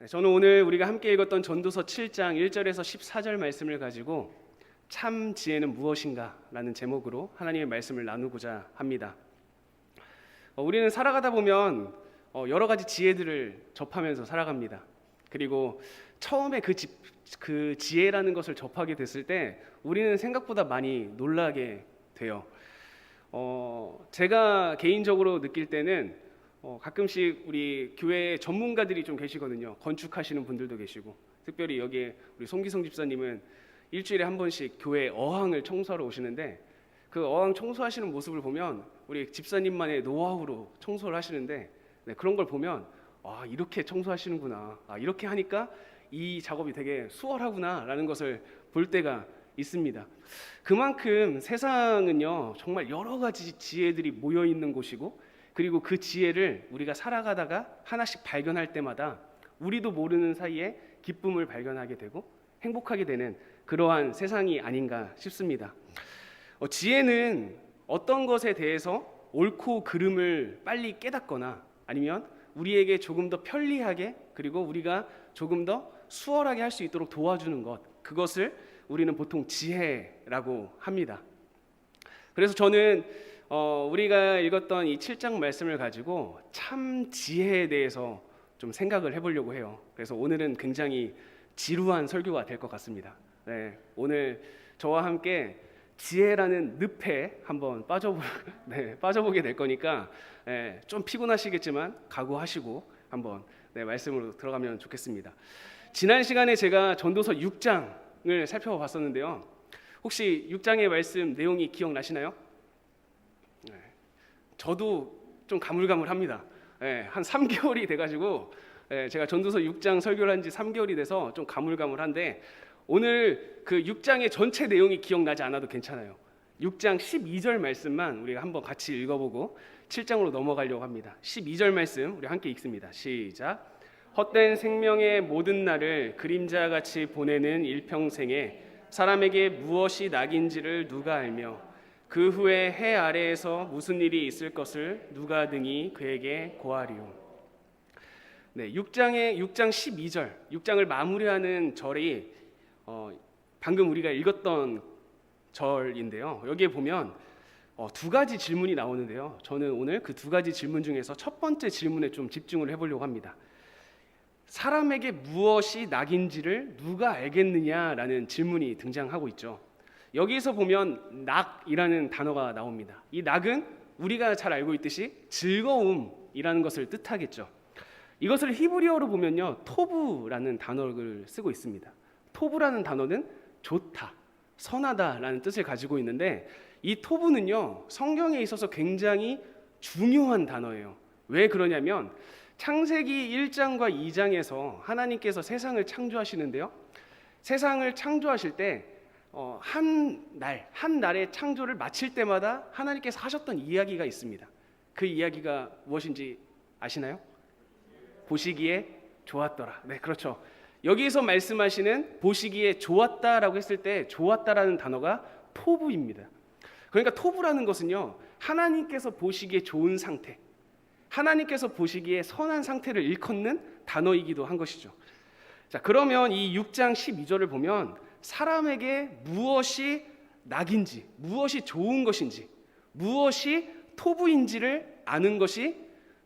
저는 오늘 우리가 함께 읽었던 전도서 7장 1절에서 14절 말씀을 가지고 참 지혜는 무엇인가 라는 제목으로 하나님의 말씀을 나누고자 합니다. 우리는 살아가다 보면 여러 가지 지혜들을 접하면서 살아갑니다. 그리고 처음에 그 지혜라는 것을 접하게 됐을 때 우리는 생각보다 많이 놀라게 돼요. 제가 개인적으로 느낄 때는 가끔씩 우리 교회에 전문가들이 좀 계시거든요. 건축하시는 분들도 계시고, 특별히 여기에 우리 송기성 집사님은 일주일에 한 번씩 교회 어항을 청소하러 오시는데, 그 어항 청소하시는 모습을 보면 우리 집사님만의 노하우로 청소를 하시는데, 그런 걸 보면 이렇게 청소하시는구나, 이렇게 하니까 이 작업이 되게 수월하구나 라는 것을 볼 때가 있습니다. 그만큼 세상은요 정말 여러 가지 지혜들이 모여 있는 곳이고, 그리고 그 지혜를 우리가 살아가다가 하나씩 발견할 때마다 우리도 모르는 사이에 기쁨을 발견하게 되고 행복하게 되는 그러한 세상이 아닌가 싶습니다. 지혜는 어떤 것에 대해서 옳고 그름을 빨리 깨닫거나 아니면 우리에게 조금 더 편리하게, 그리고 우리가 조금 더 수월하게 할 수 있도록 도와주는 것, 그것을 우리는 보통 지혜라고 합니다. 그래서 저는 우리가 읽었던 이 7장 말씀을 가지고 참 지혜에 대해서 좀 생각을 해보려고 해요. 그래서 오늘은 굉장히 지루한 설교가 될 것 같습니다. 오늘 저와 함께 지혜라는 늪에 한번 빠져보게 될 거니까 좀 피곤하시겠지만 각오하시고 한번 말씀으로 들어가면 좋겠습니다. 지난 시간에 제가 전도서 6장을 살펴봤었는데요. 혹시 6장의 말씀 내용이 기억나시나요? 저도 좀 가물가물합니다. 한 3개월이 돼가지고 제가 전도서 6장 설교를 한 지 3개월이 돼서 좀 가물가물한데, 오늘 그 6장의 전체 내용이 기억나지 않아도 괜찮아요. 6장 12절 말씀만 우리가 한번 같이 읽어보고 7장으로 넘어가려고 합니다. 12절 말씀 우리 함께 읽습니다. 시작. 헛된 생명의 모든 날을 그림자같이 보내는 일평생에 사람에게 무엇이 낙인지를 누가 알며 그 후에 해 아래에서 무슨 일이 있을 것을 누가 등이 그에게 고하리요. 6장 12절, 6장을 마무리하는 절이 방금 우리가 읽었던 절인데요. 여기에 보면 두 가지 질문이 나오는데요. 저는 오늘 그 두 가지 질문 중에서 첫 번째 질문에 좀 집중을 해보려고 합니다. 사람에게 무엇이 낙인지를 누가 알겠느냐라는 질문이 등장하고 있죠. 여기서 보면 낙이라는 단어가 나옵니다. 이 낙은 우리가 잘 알고 있듯이 즐거움이라는 것을 뜻하겠죠. 이것을 히브리어로 보면요, 토브라는 단어를 쓰고 있습니다. 토브라는 단어는 좋다, 선하다라는 뜻을 가지고 있는데, 이 토브는요 성경에 있어서 굉장히 중요한 단어예요. 왜 그러냐면 창세기 1장과 2장에서 하나님께서 세상을 창조하시는데요, 세상을 창조하실 때 한 날의 창조를 마칠 때마다 하나님께서 하셨던 이야기가 있습니다. 그 이야기가 무엇인지 아시나요? 보시기에 좋았더라. 그렇죠. 여기서 말씀하시는 보시기에 좋았다라고 했을 때 좋았다라는 단어가 토부입니다. 그러니까 토부라는 것은요, 하나님께서 보시기에 좋은 상태, 하나님께서 보시기에 선한 상태를 일컫는 단어이기도 한 것이죠. 자, 그러면 이 6장 12절을 보면 사람에게 무엇이 낙인지, 무엇이 좋은 것인지, 무엇이 토부인지를 아는 것이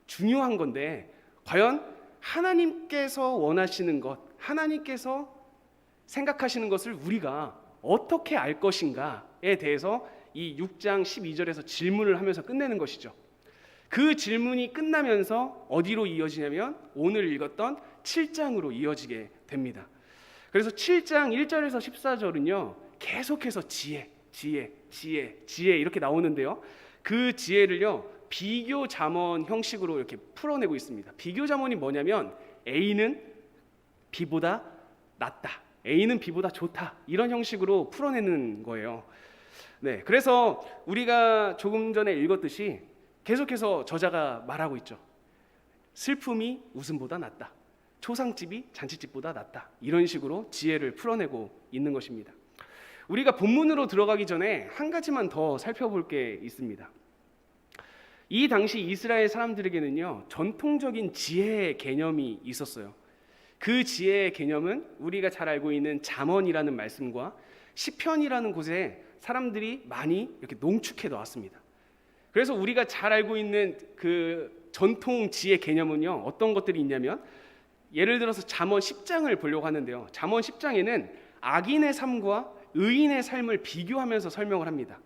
중요한 건데, 과연 하나님께서 원하시는 것, 하나님께서 생각하시는 것을 우리가 어떻게 알 것인가에 대해서 이 6장 12절에서 질문을 하면서 끝내는 것이죠. 그 질문이 끝나면서 어디로 이어지냐면 오늘 읽었던 7장으로 이어지게 됩니다. 그래서 7장 1절에서 14절은요 계속해서 지혜 이렇게 나오는데요, 그 지혜를요 비교 잠언 형식으로 이렇게 풀어내고 있습니다. 비교 잠언이 뭐냐면 A는 B보다 낫다, A는 B보다 좋다, 이런 형식으로 풀어내는 거예요. 그래서 우리가 조금 전에 읽었듯이 계속해서 저자가 말하고 있죠. 슬픔이 웃음보다 낫다, 초상집이 잔치집보다 낫다, 이런 식으로 지혜를 풀어내고 있는 것입니다. 우리가 본문으로 들어가기 전에 한 가지만 더 살펴볼 게 있습니다. 이 당시 이스라엘 사람들에게는요 전통적인 지혜의 개념이 있었어요. 그 지혜의 개념은 우리가 잘 알고 있는 잠언이라는 말씀과 시편이라는 곳에 사람들이 많이 이렇게 농축해 놓았습니다. 그래서 우리가 잘 알고 있는 그 전통 지혜 개념은요, 어떤 것들이 있냐면, 예를 들어서 잠언 10장을 보려고 하는데요, 잠언 10장에는 악인의 삶과 의인의 삶을 비교하면서 설명을 합니다.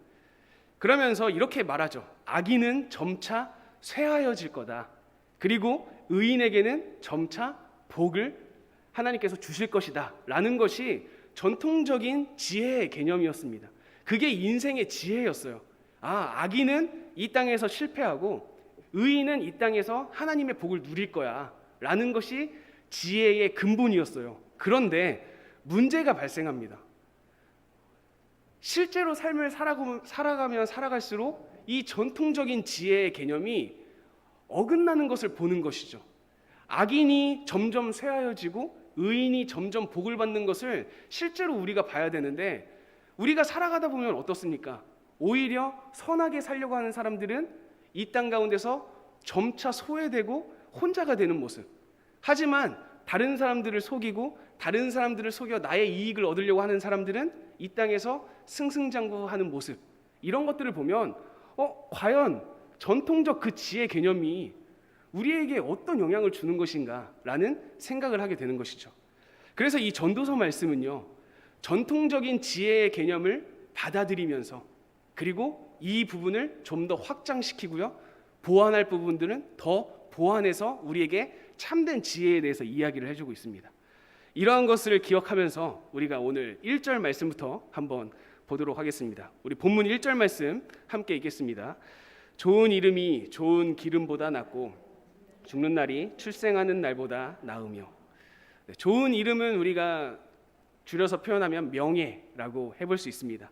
그러면서 이렇게 말하죠. 악인은 점차 쇠하여질 거다. 그리고 의인에게는 점차 복을 하나님께서 주실 것이다 라는 것이 전통적인 지혜의 개념이었습니다. 그게 인생의 지혜였어요. 악인은 이 땅에서 실패하고 의인은 이 땅에서 하나님의 복을 누릴 거야 라는 것이 지혜의 근본이었어요. 그런데 문제가 발생합니다. 실제로 삶을 살아가면 살아갈수록 이 전통적인 지혜의 개념이 어긋나는 것을 보는 것이죠. 악인이 점점 쇠하여지고 의인이 점점 복을 받는 것을 실제로 우리가 봐야 되는데, 우리가 살아가다 보면 어떻습니까? 오히려 선하게 살려고 하는 사람들은 이 땅 가운데서 점차 소외되고 혼자가 되는 모습. 하지만 다른 사람들을 속이고 다른 사람들을 속여 나의 이익을 얻으려고 하는 사람들은 이 땅에서 승승장구하는 모습. 이런 것들을 보면 과연 전통적 그 지혜 개념이 우리에게 어떤 영향을 주는 것인가라는 생각을 하게 되는 것이죠. 그래서 이 전도서 말씀은요, 전통적인 지혜의 개념을 받아들이면서, 그리고 이 부분을 좀 더 확장시키고요, 보완할 부분들은 더 보완해서 우리에게 참된 지혜에 대해서 이야기를 해주고 있습니다. 이러한 것을 기억하면서 우리가 오늘 1절 말씀부터 한번 보도록 하겠습니다. 우리 본문 1절 말씀 함께 읽겠습니다. 좋은 이름이 좋은 기름보다 낫고 죽는 날이 출생하는 날보다 나으며. 좋은 이름은 우리가 줄여서 표현하면 명예라고 해볼 수 있습니다.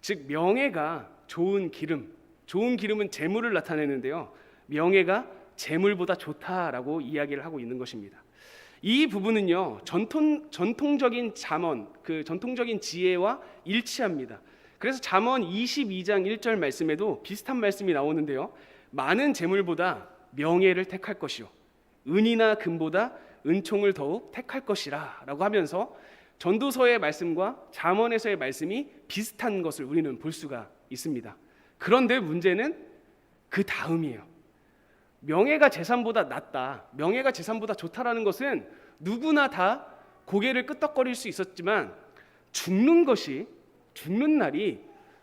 즉 명예가 좋은 기름, 좋은 기름은 재물을 나타내는데요, 명예가 재물보다 좋다라고 이야기를 하고 있는 것입니다. 이 부분은요, 전통적인 잠언, 그 전통적인 지혜와 일치합니다. 그래서 잠언 22장 1절 말씀에도 비슷한 말씀이 나오는데요, 많은 재물보다 명예를 택할 것이요 은이나 금보다 은총을 더욱 택할 것이라 라고 하면서 전도서의 말씀과 잠언에서의 말씀이 비슷한 것을 우리는 볼 수가 있습니다. 그런데 문제는 그 다음이에요. 명예가 재산보다 낫다, 명예가 재산보다 좋다라는 것은 누구나 다 고개를 끄덕거릴 수 있었지만, 죽는 날이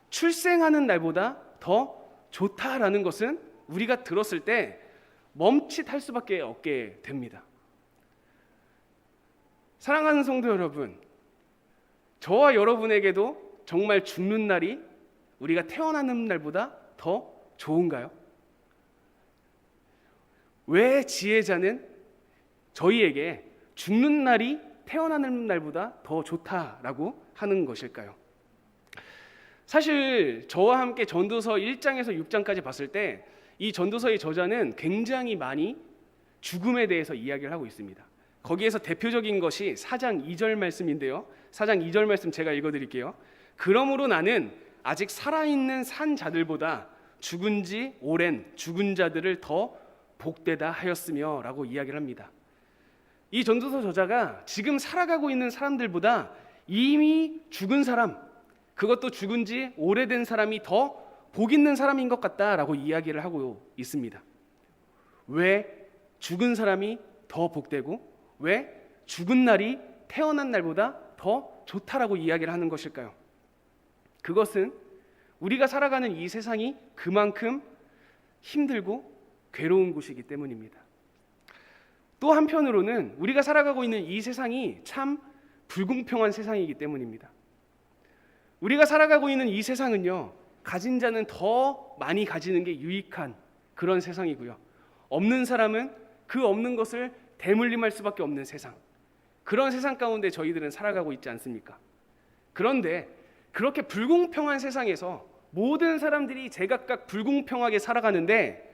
출생하는 날보다 더 좋다라는 것은 우리가 들었을 때 멈칫할 수밖에 없게 됩니다. 사랑하는 성도 여러분, 저와 여러분에게도 정말 죽는 날이 우리가 태어나는 날보다 더 좋은가요? 왜 지혜자는 저희에게 죽는 날이 태어나는 날보다 더 좋다라고 하는 것일까요? 사실 저와 함께 전도서 1장에서 6장까지 봤을 때 이 전도서의 저자는 굉장히 많이 죽음에 대해서 이야기를 하고 있습니다. 거기에서 대표적인 것이 4장 2절 말씀인데요, 4장 2절 말씀 제가 읽어드릴게요. 그러므로 나는 아직 살아있는 산 자들보다 죽은 지 오랜 죽은 자들을 더 복되다 하였으며 라고 이야기를 합니다. 이 전도서 저자가 지금 살아가고 있는 사람들보다 이미 죽은 사람, 그것도 죽은 지 오래된 사람이 더 복 있는 사람인 것 같다라고 이야기를 하고 있습니다. 왜 죽은 사람이 더 복되고 왜 죽은 날이 태어난 날보다 더 좋다라고 이야기를 하는 것일까요? 그것은 우리가 살아가는 이 세상이 그만큼 힘들고 괴로운 곳이기 때문입니다. 또 한편으로는 우리가 살아가고 있는 이 세상이 참 불공평한 세상이기 때문입니다. 우리가 살아가고 있는 이 세상은요, 가진 자는 더 많이 가지는 게 유익한 그런 세상이고요, 없는 사람은 그 없는 것을 대물림할 수밖에 없는 세상, 그런 세상 가운데 저희들은 살아가고 있지 않습니까? 그런데 그렇게 불공평한 세상에서 모든 사람들이 제각각 불공평하게 살아가는데,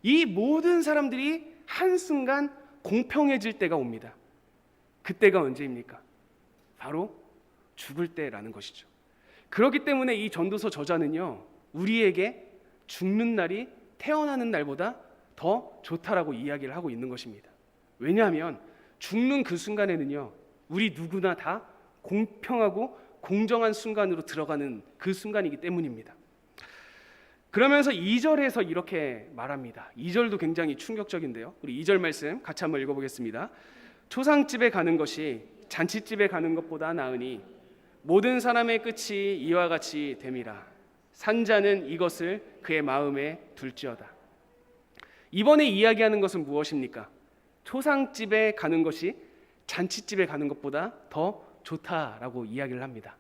이 모든 사람들이 한순간 공평해질 때가 옵니다. 그때가 언제입니까? 바로 죽을 때라는 것이죠. 그렇기 때문에 이 전도서 저자는요, 우리에게 죽는 날이 태어나는 날보다 더 좋다라고 이야기를 하고 있는 것입니다. 왜냐하면 죽는 그 순간에는요, 우리 누구나 다 공평하고 공정한 순간으로 들어가는 그 순간이기 때문입니다. 그러면서 2절에서 이렇게 말합니다. 2절도 굉장히 충격적인데요. 우리 2절 말씀 같이 한번 읽어보겠습니다. 초상집에 가는 것이 잔치집에 가는 것보다 나으니 모든 사람의 끝이 이와 같이 됨이라. 산자는 이것을 그의 마음에 둘지어다. 이번에 이야기하는 것은 무엇입니까? 초상집에 가는 것이 잔치집에 가는 것보다 더 좋다라고 이야기를 합니다.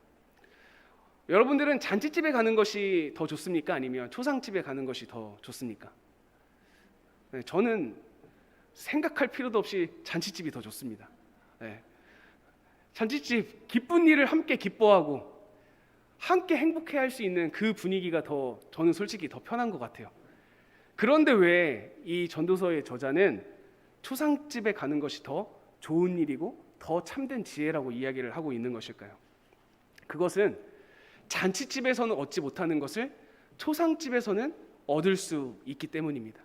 여러분들은 잔치집에 가는 것이 더 좋습니까? 아니면 초상집에 가는 것이 더 좋습니까? 네, 저는 생각할 필요도 없이 잔치집이 더 좋습니다. 네. 잔치집, 기쁜 일을 함께 기뻐하고 함께 행복해할 수 있는 그 분위기가 더, 저는 솔직히 더 편한 것 같아요. 그런데 왜 이 전도서의 저자는 초상집에 가는 것이 더 좋은 일이고 더 참된 지혜라고 이야기를 하고 있는 것일까요? 그것은 잔치집에서는 얻지 못하는 것을 초상집에서는 얻을 수 있기 때문입니다.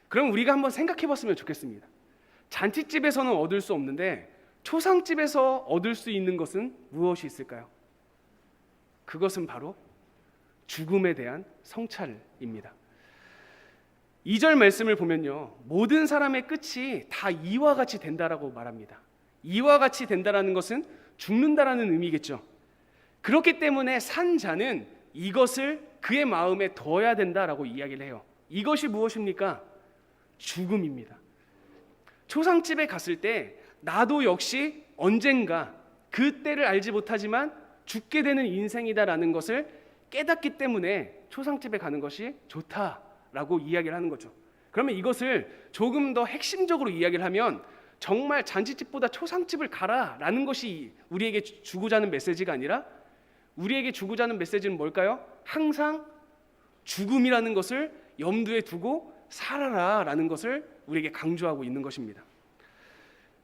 그럼 우리가 한번 생각해 봤으면 좋겠습니다. 잔치집에서는 얻을 수 없는데 초상집에서 얻을 수 있는 것은 무엇이 있을까요? 그것은 바로 죽음에 대한 성찰입니다. 2절 말씀을 보면요, 모든 사람의 끝이 다 이와 같이 된다라고 말합니다. 이와 같이 된다라는 것은 죽는다라는 의미겠죠. 그렇기 때문에 산 자는 이것을 그의 마음에 둬야 된다라고 이야기를 해요. 이것이 무엇입니까? 죽음입니다. 초상집에 갔을 때 나도 역시 언젠가 그 때를 알지 못하지만 죽게 되는 인생이다라는 것을 깨닫기 때문에 초상집에 가는 것이 좋다라고 이야기를 하는 거죠. 그러면 이것을 조금 더 핵심적으로 이야기를 하면 정말 잔치집보다 초상집을 가라라는 것이 우리에게 주고자 하는 메시지가 아니라 우리에게 주고자 하는 메시지는 뭘까요? 항상 죽음이라는 것을 염두에 두고 살아라라는 것을 우리에게 강조하고 있는 것입니다.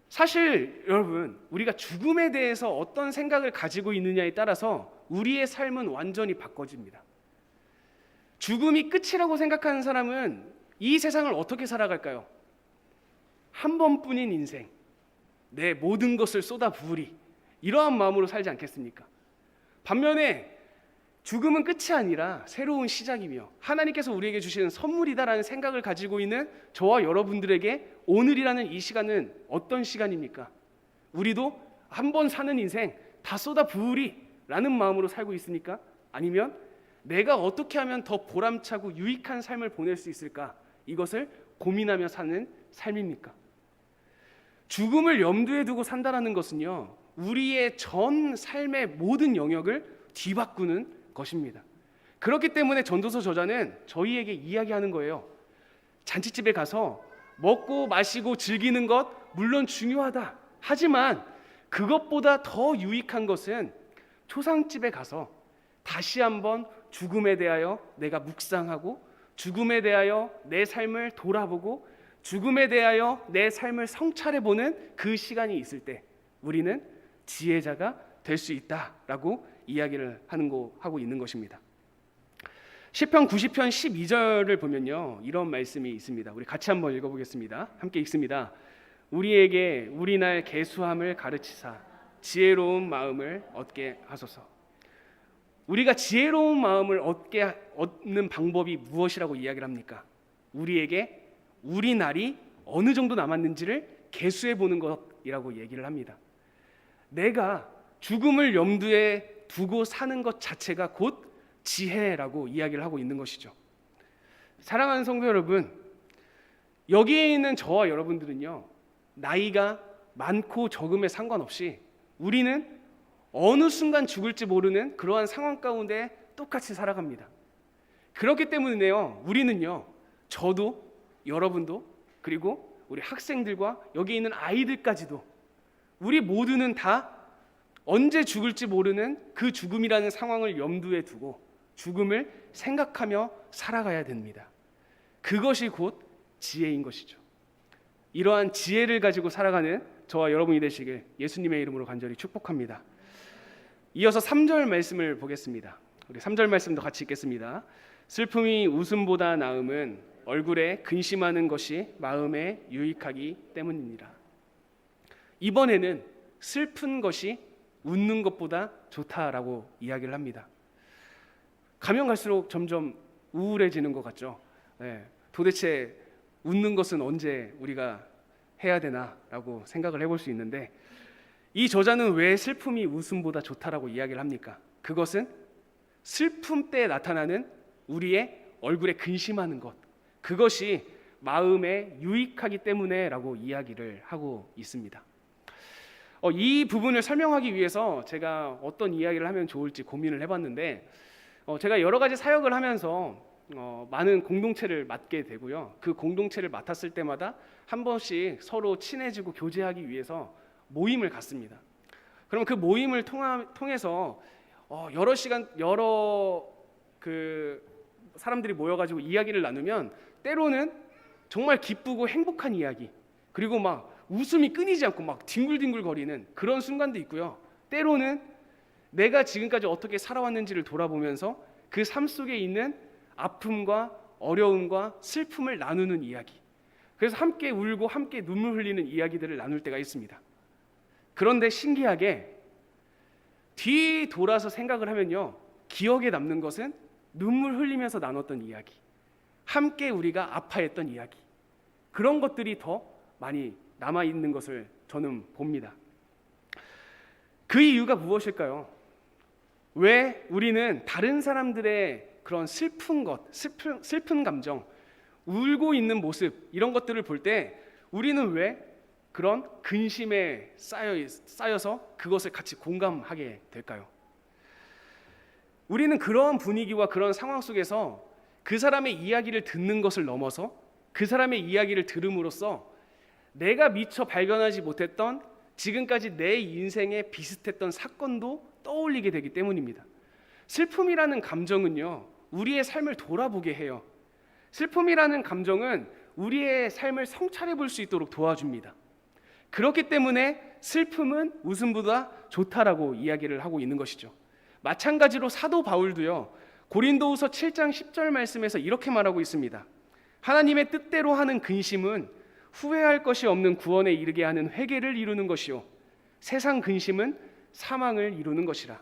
사실 여러분, 우리가 죽음에 대해서 어떤 생각을 가지고 있느냐에 따라서 우리의 삶은 완전히 바꿔집니다. 죽음이 끝이라고 생각하는 사람은 이 세상을 어떻게 살아갈까요? 한 번뿐인 인생, 내 모든 것을 쏟아부으리, 이러한 마음으로 살지 않겠습니까? 반면에 죽음은 끝이 아니라 새로운 시작이며 하나님께서 우리에게 주시는 선물이다라는 생각을 가지고 있는 저와 여러분들에게 오늘이라는 이 시간은 어떤 시간입니까? 우리도 한 번 사는 인생 다 쏟아부으리 라는 마음으로 살고 있습니까? 아니면 내가 어떻게 하면 더 보람차고 유익한 삶을 보낼 수 있을까? 이것을 고민하며 사는 삶입니까? 죽음을 염두에 두고 산다는 것은요, 우리의 전 삶의 모든 영역을 뒤바꾸는 것입니다. 그렇기 때문에 전도서 저자는 저희에게 이야기하는 거예요. 잔치집에 가서 먹고 마시고 즐기는 것 물론 중요하다. 하지만 그것보다 더 유익한 것은 초상집에 가서 다시 한번 죽음에 대하여 내가 묵상하고 죽음에 대하여 내 삶을 돌아보고 죽음에 대하여 내 삶을 성찰해보는 그 시간이 있을 때 우리는 지혜자가 될 수 있다라고 이야기를 하고 있는 것입니다. 시편 90편 12절을 보면요, 이런 말씀이 있습니다. 우리 같이 한번 읽어보겠습니다. 함께 읽습니다. 우리에게 우리 날 계수함을 가르치사 지혜로운 마음을 얻게 하소서. 우리가 지혜로운 마음을 얻는 방법이 무엇이라고 이야기를 합니까? 우리에게 우리 날이 어느 정도 남았는지를 계수해 보는 것이라고 얘기를 합니다. 내가 죽음을 염두에 두고 사는 것 자체가 곧 지혜라고 이야기를 하고 있는 것이죠. 사랑하는 성도 여러분, 여기에 있는 저와 여러분들은요, 나이가 많고 적음에 상관없이 우리는 어느 순간 죽을지 모르는 그러한 상황 가운데 똑같이 살아갑니다. 그렇기 때문에요, 우리는요, 저도 여러분도 그리고 우리 학생들과 여기 있는 아이들까지도 우리 모두는 다 언제 죽을지 모르는 그 죽음이라는 상황을 염두에 두고 죽음을 생각하며 살아가야 됩니다. 그것이 곧 지혜인 것이죠. 이러한 지혜를 가지고 살아가는 저와 여러분이 되시길 예수님의 이름으로 간절히 축복합니다. 이어서 3절 말씀을 보겠습니다. 우리 3절 말씀도 같이 읽겠습니다. 슬픔이 웃음보다 나음은 얼굴에 근심하는 것이 마음에 유익하기 때문이니라. 이번에는 슬픈 것이 웃는 것보다 좋다라고 이야기를 합니다. 가면 갈수록 점점 우울해지는 것 같죠. 도대체 웃는 것은 언제 우리가 해야 되나라고 생각을 해볼 수 있는데, 이 저자는 왜 슬픔이 웃음보다 좋다라고 이야기를 합니까? 그것은 슬픔 때 나타나는 우리의 얼굴에 근심하는 것, 그것이 마음에 유익하기 때문에라고 이야기를 하고 있습니다. 이 부분을 설명하기 위해서 제가 어떤 이야기를 하면 좋을지 고민을 해봤는데, 제가 여러 가지 사역을 하면서 많은 공동체를 맡게 되고요. 그 공동체를 맡았을 때마다 한 번씩 서로 친해지고 교제하기 위해서 모임을 갖습니다. 그럼 그 모임을 통해서 여러 시간 그 사람들이 모여가지고 이야기를 나누면 때로는 정말 기쁘고 행복한 이야기, 그리고 막 웃음이 끊이지 않고 막 뒹굴뒹굴거리는 그런 순간도 있고요. 때로는 내가 지금까지 어떻게 살아왔는지를 돌아보면서 그 삶 속에 있는 아픔과 어려움과 슬픔을 나누는 이야기, 그래서 함께 울고 함께 눈물 흘리는 이야기들을 나눌 때가 있습니다. 그런데 신기하게 뒤돌아서 생각을 하면요, 기억에 남는 것은 눈물 흘리면서 나눴던 이야기, 함께 우리가 아파했던 이야기, 그런 것들이 더 많이 남아있는 것을 저는 봅니다. 그 이유가 무엇일까요? 왜 우리는 다른 사람들의 그런 슬픈 감정, 울고 있는 모습, 이런 것들을 볼 때 우리는 왜 그런 근심에 쌓여서 그것을 같이 공감하게 될까요? 우리는 그런 분위기와 그런 상황 속에서 그 사람의 이야기를 듣는 것을 넘어서 그 사람의 이야기를 들음으로써 내가 미처 발견하지 못했던 지금까지 내 인생에 비슷했던 사건도 떠올리게 되기 때문입니다. 슬픔이라는 감정은요, 우리의 삶을 돌아보게 해요. 슬픔이라는 감정은 우리의 삶을 성찰해 볼 수 있도록 도와줍니다. 그렇기 때문에 슬픔은 웃음보다 좋다라고 이야기를 하고 있는 것이죠. 마찬가지로 사도 바울도요, 고린도후서 7장 10절 말씀에서 이렇게 말하고 있습니다. 하나님의 뜻대로 하는 근심은 후회할 것이 없는 구원에 이르게 하는 회개를 이루는 것이요, 세상 근심은 사망을 이루는 것이라.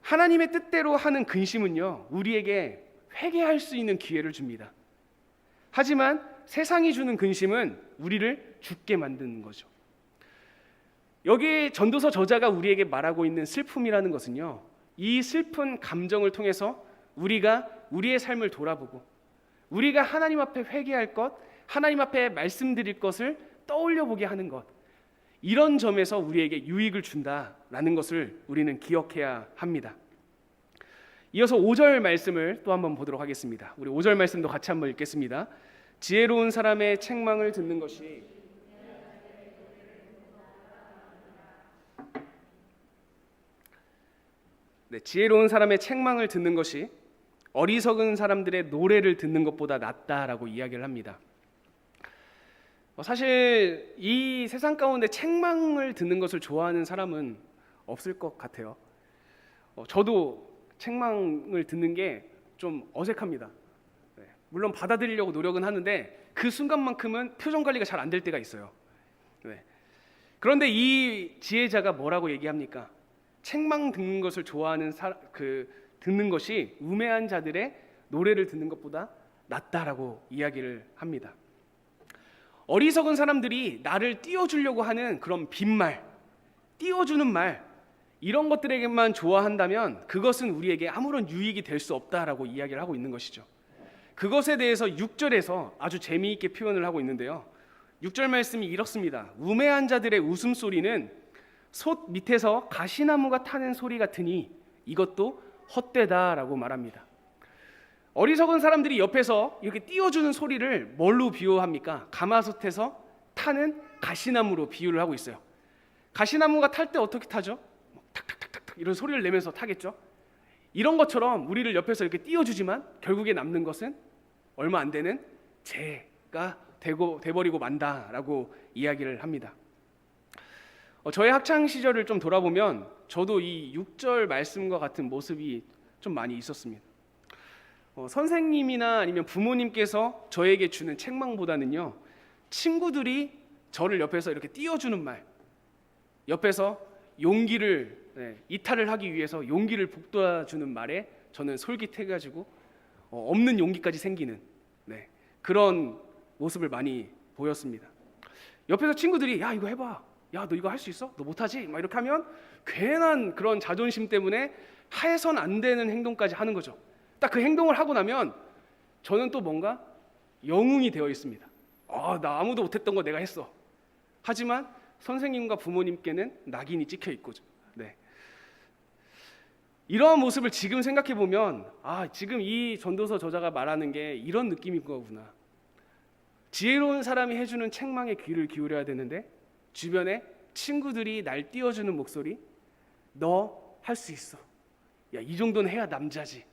하나님의 뜻대로 하는 근심은요, 우리에게 회개할 수 있는 기회를 줍니다. 하지만 세상이 주는 근심은 우리를 죽게 만드는 거죠. 여기 전도서 저자가 우리에게 말하고 있는 슬픔이라는 것은요, 이 슬픈 감정을 통해서 우리가 우리의 삶을 돌아보고 우리가 하나님 앞에 회개할 것, 하나님 앞에 말씀드릴 것을 떠올려 보게 하는 것, 이런 점에서 우리에게 유익을 준다라는 것을 우리는 기억해야 합니다. 이어서 5절 말씀을 또 한번 보도록 하겠습니다. 우리 5절 말씀도 같이 한번 읽겠습니다. 지혜로운 사람의 책망을 듣는 것이 지혜로운 사람의 책망을 듣는 것이 어리석은 사람들의 노래를 듣는 것보다 낫다라고 이야기를 합니다. 사실 이 세상 가운데 책망을 듣는 것을 좋아하는 사람은 없을 것 같아요. 저도 책망을 듣는 게 좀 어색합니다. 물론 받아들이려고 노력은 하는데 그 순간만큼은 표정 관리가 잘 안 될 때가 있어요. 그런데 이 지혜자가 뭐라고 얘기합니까? 책망 듣는 것을 좋아하는 듣는 것이 우매한 자들의 노래를 듣는 것보다 낫다라고 이야기를 합니다. 어리석은 사람들이 나를 띄워주려고 하는 그런 빈말, 띄워주는 말, 이런 것들에게만 좋아한다면 그것은 우리에게 아무런 유익이 될 수 없다라고 이야기를 하고 있는 것이죠. 그것에 대해서 6절에서 아주 재미있게 표현을 하고 있는데요, 6절 말씀이 이렇습니다. 우매한 자들의 웃음소리는 솥 밑에서 가시나무가 타는 소리 같으니 이것도 헛되다라고 말합니다. 어리석은 사람들이 옆에서 이렇게 띄워주는 소리를 뭘로 비유합니까? 가마솥에서 타는 가시나무로 비유를 하고 있어요. 가시나무가 탈 때 어떻게 타죠? 탁탁탁탁 이런 소리를 내면서 타겠죠. 이런 것처럼 우리를 옆에서 이렇게 띄워주지만 결국에 남는 것은 얼마 안 되는 재가 돼버리고 만다라고 이야기를 합니다. 저의 학창 시절을 좀 돌아보면 저도 이 6절 말씀과 같은 모습이 좀 많이 있었습니다. 선생님이나 아니면 부모님께서 저에게 주는 책망보다는요, 친구들이 저를 옆에서 이렇게 띄워주는 말, 옆에서 용기를 이탈을 하기 위해서 용기를 북돋아주는 말에 저는 솔깃해가지고 없는 용기까지 생기는 그런 모습을 많이 보였습니다. 옆에서 친구들이 야 이거 해봐, 야 너 이거 할 수 있어? 너 못하지? 막 이렇게 하면 괜한 그런 자존심 때문에 해선 안 되는 행동까지 하는 거죠. 딱 그 행동을 하고 나면 저는 또 뭔가 영웅이 되어 있습니다. 나 아무도 못했던 거 내가 했어. 하지만 선생님과 부모님께는 낙인이 찍혀 있고, 이러한 모습을 지금 생각해 보면 지금 이 전도서 저자가 말하는 게 이런 느낌인 거구나. 지혜로운 사람이 해주는 책망에 귀를 기울여야 되는데 주변에 친구들이 날 띄워주는 목소리, 너 할 수 있어, 야 이 정도는 해야 남자지,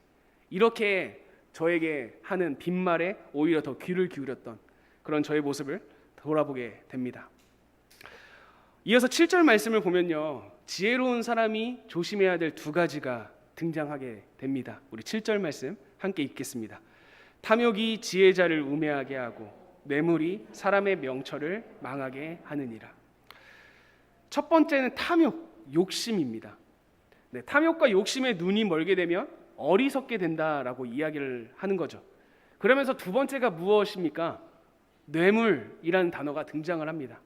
이렇게 저에게 하는 빈말에 오히려 더 귀를 기울였던 그런 저의 모습을 돌아보게 됩니다. 이어서 7절 말씀을 보면요, 지혜로운 사람이 조심해야 될 두 가지가 등장하게 됩니다. 우리 7절 말씀 함께 읽겠습니다. 탐욕이 지혜자를 우매하게 하고 뇌물이 사람의 명철을 망하게 하느니라. 첫 번째는 탐욕, 욕심입니다. 탐욕과 욕심에 눈이 멀게 되면 어리석게 된다라고 이야기를 하는 거죠. 그러면서 두 번째가 무엇입니까? 뇌물이라는 단어가 등장을 합니다.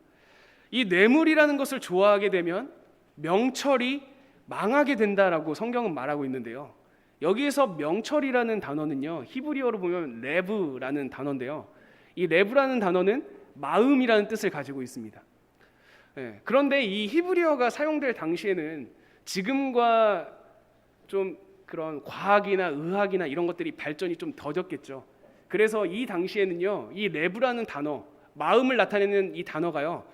이 뇌물이라는 것을 좋아하게 되면 명철이 망하게 된다라고 성경은 말하고 있는데요. 여기에서 명철이라는 단어는요, 히브리어로 보면 레브라는 단어인데요. 이 레브라는 단어는 마음이라는 뜻을 가지고 있습니다. 그런데 이 히브리어가 사용될 당시에는 지금과 좀 그런 과학이나 의학이나 이런 것들이 발전이 좀 더뎠겠죠. 그래서 이 당시에는요, 이 레브라는 단어, 마음을 나타내는 이 단어가요,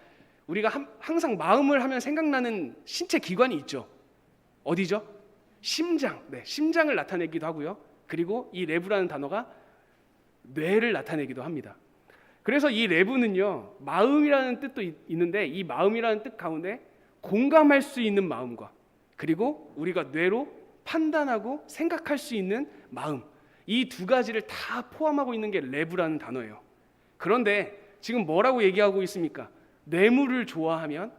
우리가 항상 마음을 하면 생각나는 신체 기관이 있죠. 어디죠? 심장. 심장을 나타내기도 하고요. 그리고 이 레브라는 단어가 뇌를 나타내기도 합니다. 그래서 이 레브는요, 마음이라는 뜻도 있는데 이 마음이라는 뜻 가운데 공감할 수 있는 마음과 그리고 우리가 뇌로 판단하고 생각할 수 있는 마음, 이 두 가지를 다 포함하고 있는 게 레브라는 단어예요. 그런데 지금 뭐라고 얘기하고 있습니까? 뇌물을 좋아하면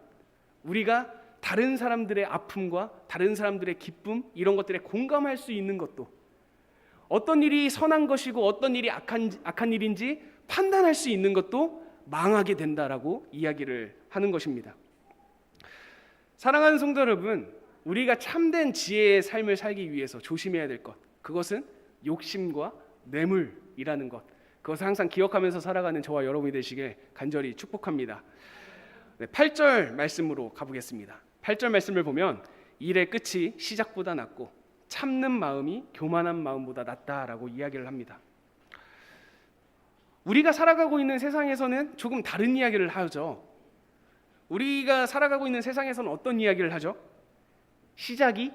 우리가 다른 사람들의 아픔과 다른 사람들의 기쁨, 이런 것들에 공감할 수 있는 것도, 어떤 일이 선한 것이고 어떤 일이 악한 일인지 판단할 수 있는 것도 망하게 된다라고 이야기를 하는 것입니다. 사랑하는 성도 여러분, 우리가 참된 지혜의 삶을 살기 위해서 조심해야 될 것, 그것은 욕심과 뇌물이라는 것, 그것을 항상 기억하면서 살아가는 저와 여러분이 되시길 간절히 축복합니다. 8절 말씀으로 가보겠습니다. 8절 말씀을 보면 일의 끝이 시작보다 낫고 참는 마음이 교만한 마음보다 낫다라고 이야기를 합니다. 우리가 살아가고 있는 세상에서는 조금 다른 이야기를 하죠. 우리가 살아가고 있는 세상에서는 어떤 이야기를 하죠? 시작이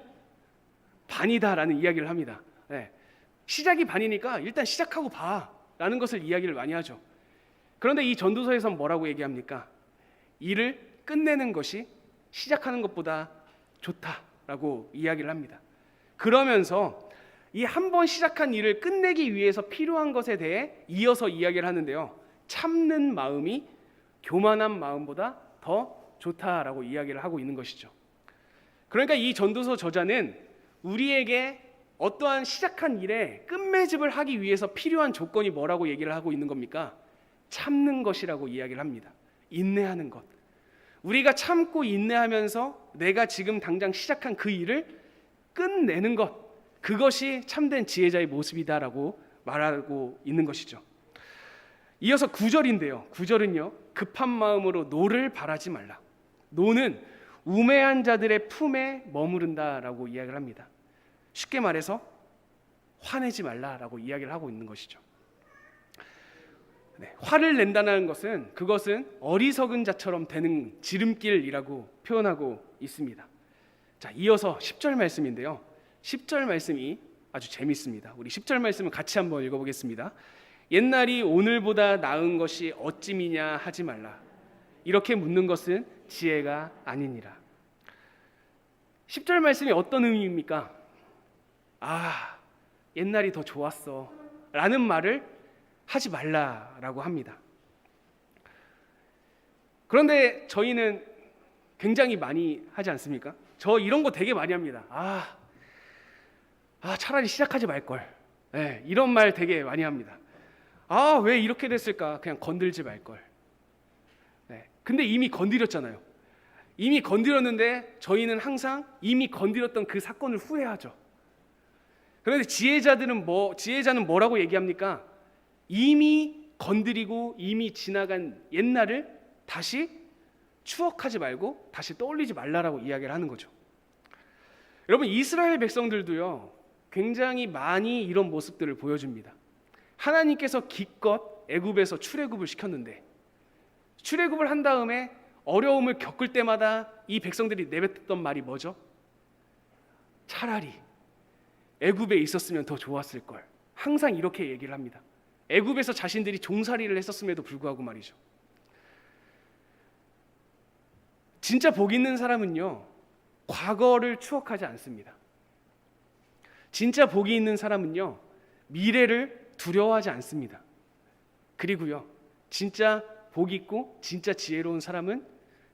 반이다라는 이야기를 합니다. 시작이 반이니까 일단 시작하고 봐라는 것을 이야기를 많이 하죠. 그런데 이 전도서에서는 뭐라고 얘기합니까? 일을 끝내는 것이 시작하는 것보다 좋다라고 이야기를 합니다. 그러면서 이 한 번 시작한 일을 끝내기 위해서 필요한 것에 대해 이어서 이야기를 하는데요, 참는 마음이 교만한 마음보다 더 좋다라고 이야기를 하고 있는 것이죠. 그러니까 이 전도서 저자는 우리에게 어떠한 시작한 일에 끝맺음을 하기 위해서 필요한 조건이 뭐라고 얘기를 하고 있는 겁니까? 참는 것이라고 이야기를 합니다. 인내하는 것. 우리가 참고 인내하면서 내가 지금 당장 시작한 그 일을 끝내는 것, 그것이 참된 지혜자의 모습이다라고 말하고 있는 것이죠. 이어서 9절인데요. 9절은요, 급한 마음으로 노를 바라지 말라. 노는 우매한 자들의 품에 머무른다라고 이야기를 합니다. 쉽게 말해서 화내지 말라라고 이야기를 하고 있는 것이죠. 화를 낸다는 것은, 그것은 어리석은 자처럼 되는 지름길이라고 표현하고 있습니다. 자, 이어서 10절 말씀인데요. 10절 말씀이 아주 재밌습니다. 우리 10절 말씀을 같이 한번 읽어보겠습니다. 옛날이 오늘보다 나은 것이 어찌미냐 하지 말라. 이렇게 묻는 것은 지혜가 아니니라. 10절 말씀이 어떤 의미입니까? 옛날이 더 좋았어 라는 말을 하지 말라라고 합니다. 그런데 저희는 굉장히 많이 하지 않습니까? 저 이런 거 되게 많이 합니다. 차라리 시작하지 말걸. 네, 이런 말 되게 많이 합니다. 왜 이렇게 됐을까? 그냥 건들지 말걸. 네, 근데 이미 건드렸잖아요. 이미 건드렸는데 저희는 항상 이미 건드렸던 그 사건을 후회하죠. 그런데 지혜자는 뭐라고 얘기합니까? 이미 건드리고 이미 지나간 옛날을 다시 추억하지 말고 다시 떠올리지 말라라고 이야기를 하는 거죠. 여러분, 이스라엘 백성들도요, 굉장히 많이 이런 모습들을 보여줍니다. 하나님께서 기껏 애굽에서 출애굽을 시켰는데, 출애굽을 한 다음에 어려움을 겪을 때마다 이 백성들이 내뱉었던 말이 뭐죠? 차라리 애굽에 있었으면 더 좋았을 걸. 항상 이렇게 얘기를 합니다. 애굽에서 자신들이 종살이를 했었음에도 불구하고 말이죠. 진짜 복 있는 사람은요, 과거를 추억하지 않습니다. 진짜 복이 있는 사람은요, 미래를 두려워하지 않습니다. 그리고요, 진짜 복 있고 진짜 지혜로운 사람은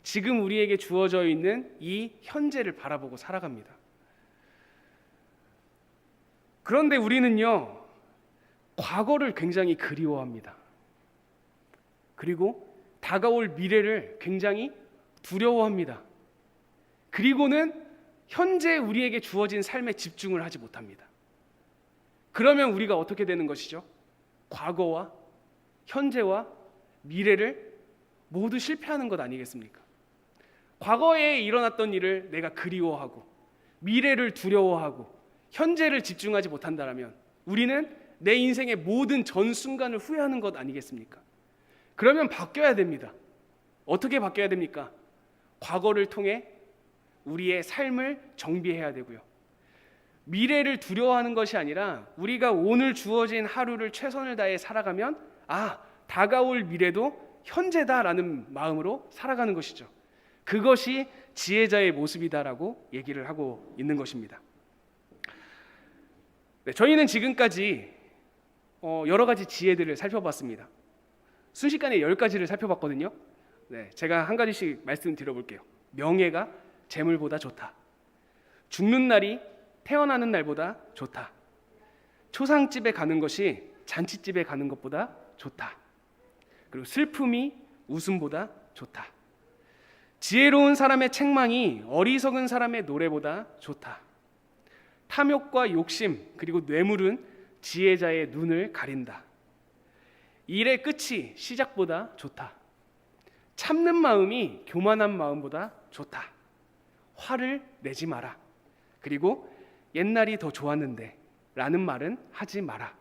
지금 우리에게 주어져 있는 이 현재를 바라보고 살아갑니다. 그런데 우리는요, 과거를 굉장히 그리워합니다. 그리고 다가올 미래를 굉장히 두려워합니다. 그리고는 현재 우리에게 주어진 삶에 집중을 하지 못합니다. 그러면 우리가 어떻게 되는 것이죠? 과거와 현재와 미래를 모두 실패하는 것 아니겠습니까? 과거에 일어났던 일을 내가 그리워하고 미래를 두려워하고 현재를 집중하지 못한다면 우리는 내 인생의 모든 전 순간을 후회하는 것 아니겠습니까? 그러면 바뀌어야 됩니다. 어떻게 바뀌어야 됩니까? 과거를 통해 우리의 삶을 정비해야 되고요. 미래를 두려워하는 것이 아니라 우리가 오늘 주어진 하루를 최선을 다해 살아가면 다가올 미래도 현재다라는 마음으로 살아가는 것이죠. 그것이 지혜자의 모습이다라고 얘기를 하고 있는 것입니다. 네, 저희는 지금까지 여러 가지 지혜들을 살펴봤습니다. 순식간에 10가지를 살펴봤거든요. 네, 제가 한 가지씩 말씀드려볼게요. 명예가 재물보다 좋다. 죽는 날이 태어나는 날보다 좋다. 초상집에 가는 것이 잔치집에 가는 것보다 좋다. 그리고 슬픔이 웃음보다 좋다. 지혜로운 사람의 책망이 어리석은 사람의 노래보다 좋다. 탐욕과 욕심 그리고 뇌물은 지혜자의 눈을 가린다. 일의 끝이 시작보다 좋다. 참는 마음이 교만한 마음보다 좋다. 화를 내지 마라. 그리고 옛날이 더 좋았는데 라는 말은 하지 마라.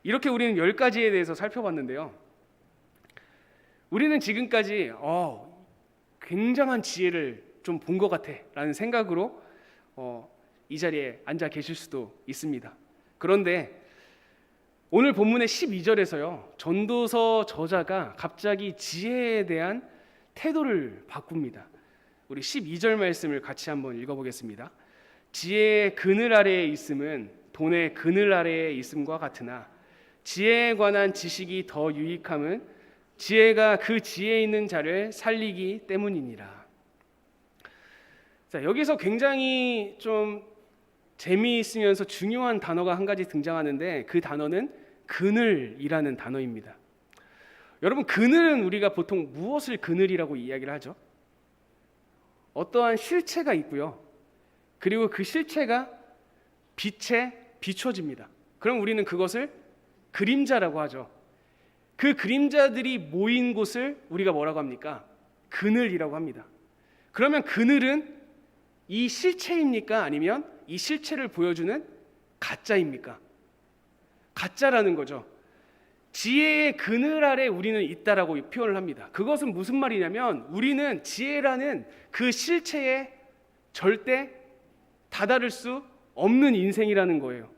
이렇게 우리는 10가지에 대해서 살펴봤는데요. 우리는 지금까지 굉장한 지혜를 좀 본 것 같아 라는 생각으로 이 자리에 앉아 계실 수도 있습니다. 그런데 오늘 본문의 12절에서요, 전도서 저자가 갑자기 지혜에 대한 태도를 바꿉니다. 우리 12절 말씀을 같이 한번 읽어보겠습니다. 지혜의 그늘 아래에 있음은 돈의 그늘 아래에 있음과 같으나 지혜에 관한 지식이 더 유익함은 지혜가 그 지혜 있는 자를 살리기 때문이니라. 자, 여기서 굉장히 좀 재미있으면서 중요한 단어가 한 가지 등장하는데 그 단어는 그늘이라는 단어입니다. 여러분, 그늘은 우리가 보통 무엇을 그늘이라고 이야기를 하죠? 어떠한 실체가 있고요. 그리고 그 실체가 빛에 비춰집니다. 그럼 우리는 그것을 그림자라고 하죠. 그 그림자들이 모인 곳을 우리가 뭐라고 합니까? 그늘이라고 합니다. 그러면 그늘은 이 실체입니까? 아니면 이 실체를 보여주는 가짜입니까? 가짜라는 거죠. 지혜의 그늘 아래 우리는 있다라고 표현을 합니다. 그것은 무슨 말이냐면 우리는 지혜라는 그 실체에 절대 다다를 수 없는 인생이라는 거예요.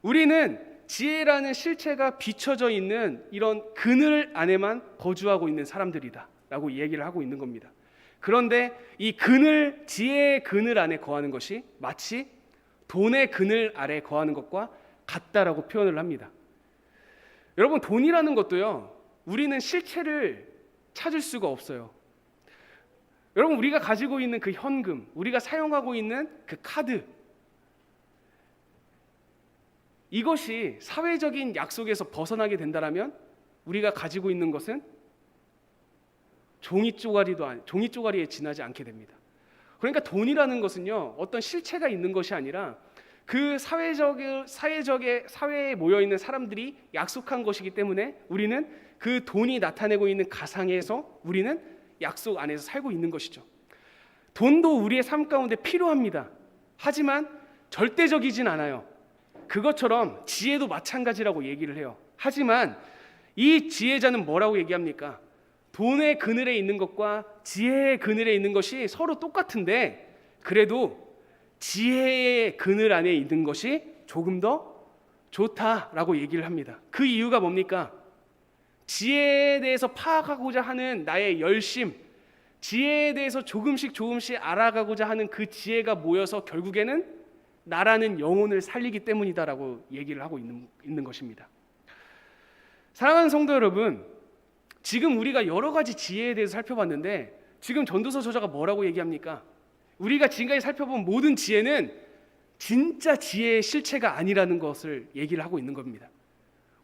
우리는 지혜라는 실체가 비춰져 있는 이런 그늘 안에만 거주하고 있는 사람들이다 라고 얘기를 하고 있는 겁니다. 그런데 이 그늘, 지혜의 그늘 안에 거하는 것이 마치 돈의 그늘 아래 거하는 것과 같다라고 표현을 합니다. 여러분, 돈이라는 것도요, 우리는 실체를 찾을 수가 없어요. 여러분, 우리가 가지고 있는 그 현금, 우리가 사용하고 있는 그 카드, 이것이 사회적인 약속에서 벗어나게 된다면 우리가 가지고 있는 것은 종이 쪼가리에 지나지 않게 됩니다. 그러니까 돈이라는 것은요, 어떤 실체가 있는 것이 아니라 그 사회에 모여 있는 사람들이 약속한 것이기 때문에 우리는 그 돈이 나타내고 있는 가상에서 우리는 약속 안에서 살고 있는 것이죠. 돈도 우리의 삶 가운데 필요합니다. 하지만 절대적이진 않아요. 그것처럼 지혜도 마찬가지라고 얘기를 해요. 하지만 이 지혜자는 뭐라고 얘기합니까? 돈의 그늘에 있는 것과 지혜의 그늘에 있는 것이 서로 똑같은데 그래도 지혜의 그늘 안에 있는 것이 조금 더 좋다라고 얘기를 합니다. 그 이유가 뭡니까? 지혜에 대해서 파악하고자 하는 나의 열심, 지혜에 대해서 조금씩 알아가고자 하는 그 지혜가 모여서 결국에는 나라는 영혼을 살리기 때문이다라고 얘기를 하고 있는 것입니다. 사랑하는 성도 여러분, 지금 우리가 여러 가지 지혜에 대해서 살펴봤는데 지금 전도서 저자가 뭐라고 얘기합니까? 우리가 지금까지 살펴본 모든 지혜는 진짜 지혜의 실체가 아니라는 것을 얘기를 하고 있는 겁니다.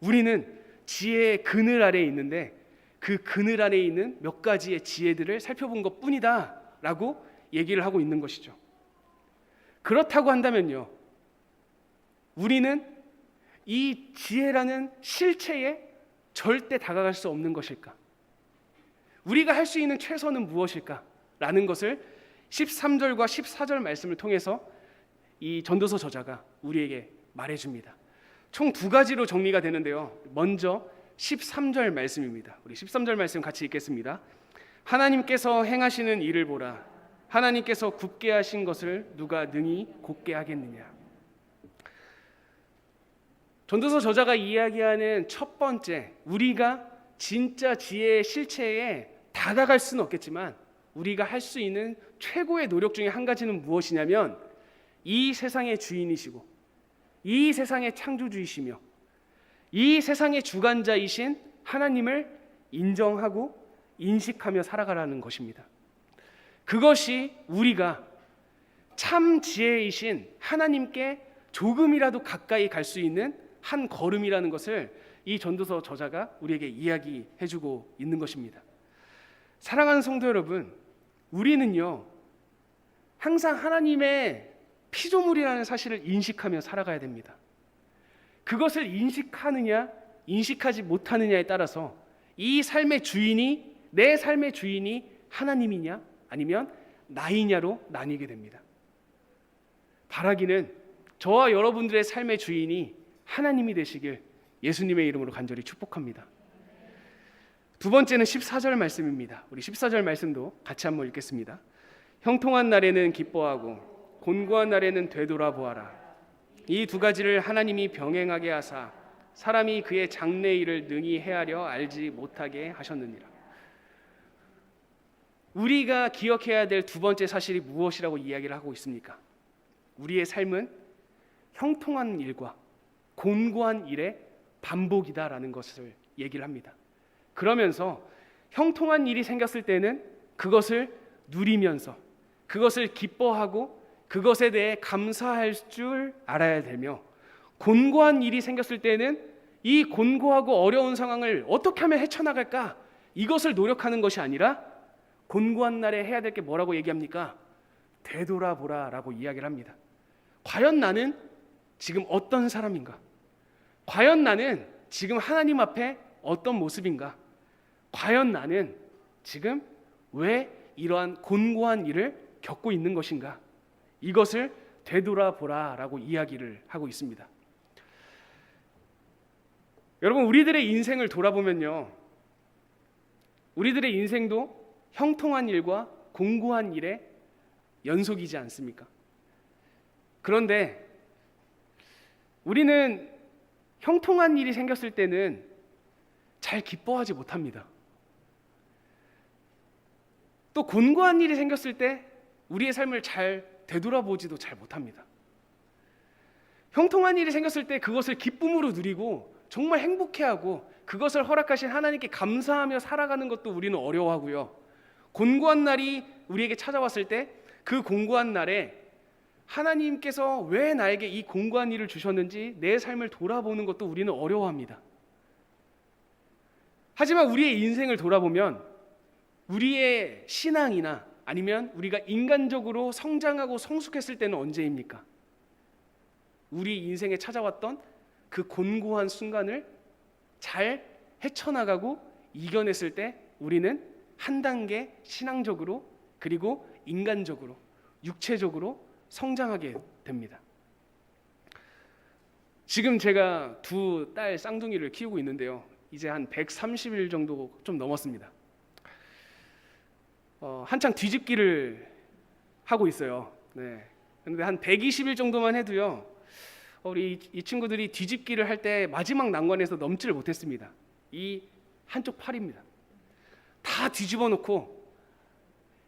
우리는 지혜의 그늘 아래에 있는데 그 그늘 안에 있는 몇 가지의 지혜들을 살펴본 것뿐이다 라고 얘기를 하고 있는 것이죠. 그렇다고 한다면요, 우리는 이 지혜라는 실체에 절대 다가갈 수 없는 것일까? 우리가 할 수 있는 최선은 무엇일까? 라는 것을 13절과 14절 말씀을 통해서 이 전도서 저자가 우리에게 말해줍니다. 총 두 가지로 정리가 되는데요, 먼저 13절 말씀입니다. 우리 13절 말씀 같이 읽겠습니다. 하나님께서 행하시는 일을 보라. 하나님께서 굳게 하신 것을 누가 능히 곧게 하겠느냐. 전도서 저자가 이야기하는 첫 번째, 우리가 진짜 지혜의 실체에 다가갈 수는 없겠지만 우리가 할 수 있는 최고의 노력 중에 한 가지는 무엇이냐면 이 세상의 주인이시고 이 세상의 창조주이시며 이 세상의 주관자이신 하나님을 인정하고 인식하며 살아가라는 것입니다. 그것이 우리가 참 지혜이신 하나님께 조금이라도 가까이 갈 수 있는 한 걸음이라는 것을 이 전도서 저자가 우리에게 이야기해주고 있는 것입니다. 사랑하는 성도 여러분, 우리는요 항상 하나님의 피조물이라는 사실을 인식하며 살아가야 됩니다. 그것을 인식하느냐 인식하지 못하느냐에 따라서 이 삶의 주인이, 내 삶의 주인이 하나님이냐 아니면 나이냐로 나뉘게 됩니다. 바라기는 저와 여러분들의 삶의 주인이 하나님이 되시길 예수님의 이름으로 간절히 축복합니다. 두 번째는 14절 말씀입니다. 우리 14절 말씀도 같이 한번 읽겠습니다. 형통한 날에는 기뻐하고 곤고한 날에는 되돌아보아라. 이 두 가지를 하나님이 병행하게 하사 사람이 그의 장래 일을 능히 헤아려 알지 못하게 하셨느니라. 우리가 기억해야 될 두 번째 사실이 무엇이라고 이야기를 하고 있습니까? 우리의 삶은 형통한 일과 곤고한 일의 반복이다라는 것을 얘기를 합니다. 그러면서 형통한 일이 생겼을 때는 그것을 누리면서 그것을 기뻐하고 그것에 대해 감사할 줄 알아야 되며, 곤고한 일이 생겼을 때는 이 곤고하고 어려운 상황을 어떻게 하면 헤쳐나갈까, 이것을 노력하는 것이 아니라 곤고한 날에 해야 될 게 뭐라고 얘기합니까? 되돌아보라 라고 이야기를 합니다. 과연 나는 지금 어떤 사람인가? 과연 나는 지금 하나님 앞에 어떤 모습인가? 과연 나는 지금 왜 이러한 곤고한 일을 겪고 있는 것인가? 이것을 되돌아보라 라고 이야기를 하고 있습니다. 여러분, 우리들의 인생을 돌아보면요, 우리들의 인생도 형통한 일과 곤고한 일의 연속이지 않습니까? 그런데 우리는 형통한 일이 생겼을 때는 잘 기뻐하지 못합니다. 또 곤고한 일이 생겼을 때 우리의 삶을 잘 되돌아보지도 잘 못합니다. 형통한 일이 생겼을 때 그것을 기쁨으로 누리고 정말 행복해하고 그것을 허락하신 하나님께 감사하며 살아가는 것도 우리는 어려워하고요. 곤고한 날이 우리에게 찾아왔을 때 그 공고한 날에 하나님께서 왜 나에게 이 공고한 일을 주셨는지 내 삶을 돌아보는 것도 우리는 어려워합니다. 하지만 우리의 인생을 돌아보면 우리의 신앙이나 아니면 우리가 인간적으로 성장하고 성숙했을 때는 언제입니까? 우리 인생에 찾아왔던 그 곤고한 순간을 잘 헤쳐나가고 이겨냈을 때 우리는 한 단계 신앙적으로 그리고 인간적으로 육체적으로 성장하게 됩니다. 지금 제가 두 딸 쌍둥이를 키우고 있는데요. 이제 한 130일 정도 좀 넘었습니다. 한창 뒤집기를 하고 있어요. 네. 근데 한 120일 정도만 해도요. 우리 이 친구들이 뒤집기를 할 때 마지막 난관에서 넘지를 못했습니다. 이 한쪽 팔입니다. 다 뒤집어 놓고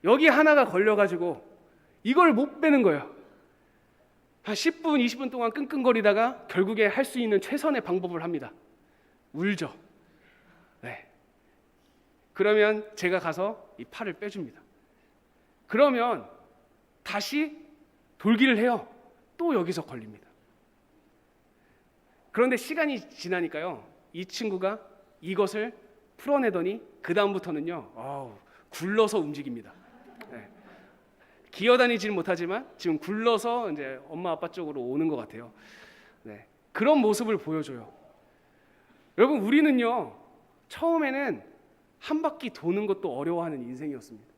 여기 하나가 걸려가지고 이걸 못 빼는 거예요. 한 10분, 20분 동안 끙끙거리다가 결국에 할 수 있는 최선의 방법을 합니다. 울죠. 네. 그러면 제가 가서 이 팔을 빼줍니다. 그러면 다시 돌기를 해요. 또 여기서 걸립니다. 그런데 시간이 지나니까요, 이 친구가 이것을 풀어내더니 그 다음부터는요, 굴러서 움직입니다. 네. 기어다니지는 못하지만 지금 굴러서 이제 엄마 아빠 쪽으로 오는 것 같아요. 네. 그런 모습을 보여줘요. 여러분, 우리는요 처음에는 한 바퀴 도는 것도 어려워하는 인생이었습니다.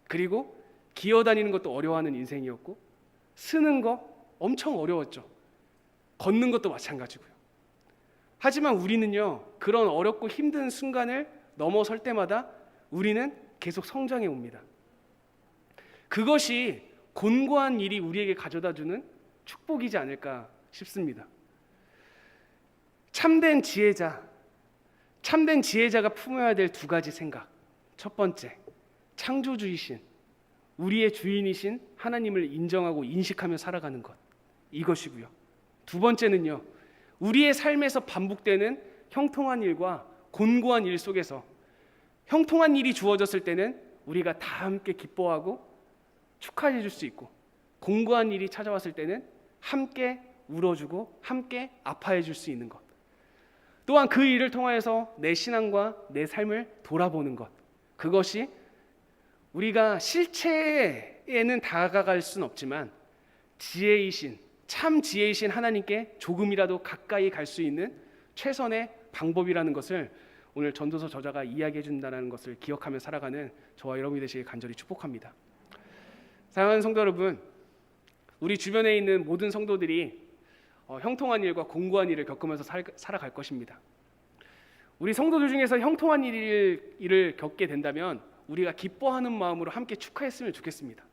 그리고 기어다니는 것도 어려워하는 인생이었고 쓰는 거 엄청 어려웠죠. 걷는 것도 마찬가지고요. 하지만 우리는요 그런 어렵고 힘든 순간을 넘어설 때마다 우리는 계속 성장해 옵니다. 그것이 곤고한 일이 우리에게 가져다주는 축복이지 않을까 싶습니다. 참된 지혜자가 품어야 될 두 가지 생각. 첫 번째, 창조주이신 우리의 주인이신 하나님을 인정하고 인식하며 살아가는 것, 이것이고요. 두 번째는요, 우리의 삶에서 반복되는 형통한 일과 곤고한 일 속에서 형통한 일이 주어졌을 때는 우리가 다 함께 기뻐하고 축하해 줄 수 있고, 곤고한 일이 찾아왔을 때는 함께 울어주고 함께 아파해 줄 수 있는 것, 또한 그 일을 통하여서 내 신앙과 내 삶을 돌아보는 것, 그것이 우리가 실체에는 다가갈 수는 없지만 참 지혜이신 하나님께 조금이라도 가까이 갈 수 있는 최선의 방법이라는 것을 오늘 전도서 저자가 이야기해 준다는 것을 기억하며 살아가는 저와 여러분이 되시길 간절히 축복합니다. 사랑하는 성도 여러분, 우리 주변에 있는 모든 성도들이 형통한 일과 곤고한 일을 겪으면서 살아갈 것입니다. 우리 성도들 중에서 형통한 일을 겪게 된다면 우리가 기뻐하는 마음으로 함께 축하했으면 좋겠습니다.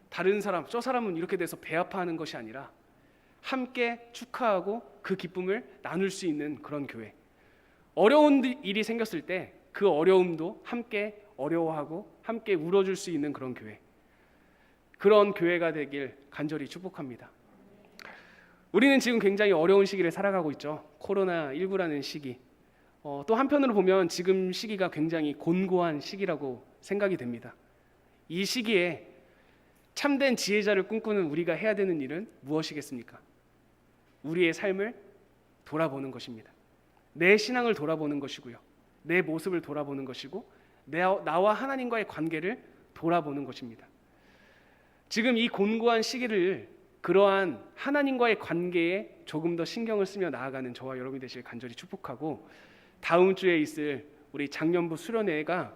다른 사람, 저 사람은 이렇게 돼서 배 아파하는 것이 아니라 함께 축하하고 그 기쁨을 나눌 수 있는 그런 교회. 어려운 일이 생겼을 때 그 어려움도 함께 어려워하고 함께 울어줄 수 있는 그런 교회. 그런 교회가 되길 간절히 축복합니다. 우리는 지금 굉장히 어려운 시기를 살아가고 있죠. 코로나19라는 시기. 또 한편으로 보면 지금 시기가 굉장히 곤고한 시기라고 생각이 됩니다. 이 시기에 참된 지혜자를 꿈꾸는 우리가 해야 되는 일은 무엇이겠습니까? 우리의 삶을 돌아보는 것입니다. 내 신앙을 돌아보는 것이고요. 내 모습을 돌아보는 것이고 나와 하나님과의 관계를 돌아보는 것입니다. 지금 이 곤고한 시기를 그러한 하나님과의 관계에 조금 더 신경을 쓰며 나아가는 저와 여러분이 되시길 간절히 축복하고, 다음 주에 있을 우리 장년부 수련회가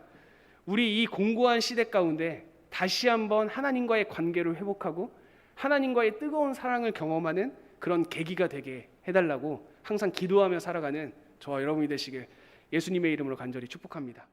우리 이 공고한 시대 가운데 다시 한번 하나님과의 관계를 회복하고 하나님과의 뜨거운 사랑을 경험하는 그런 계기가 되게 해달라고 항상 기도하며 살아가는 저와 여러분이 되시길 예수님의 이름으로 간절히 축복합니다.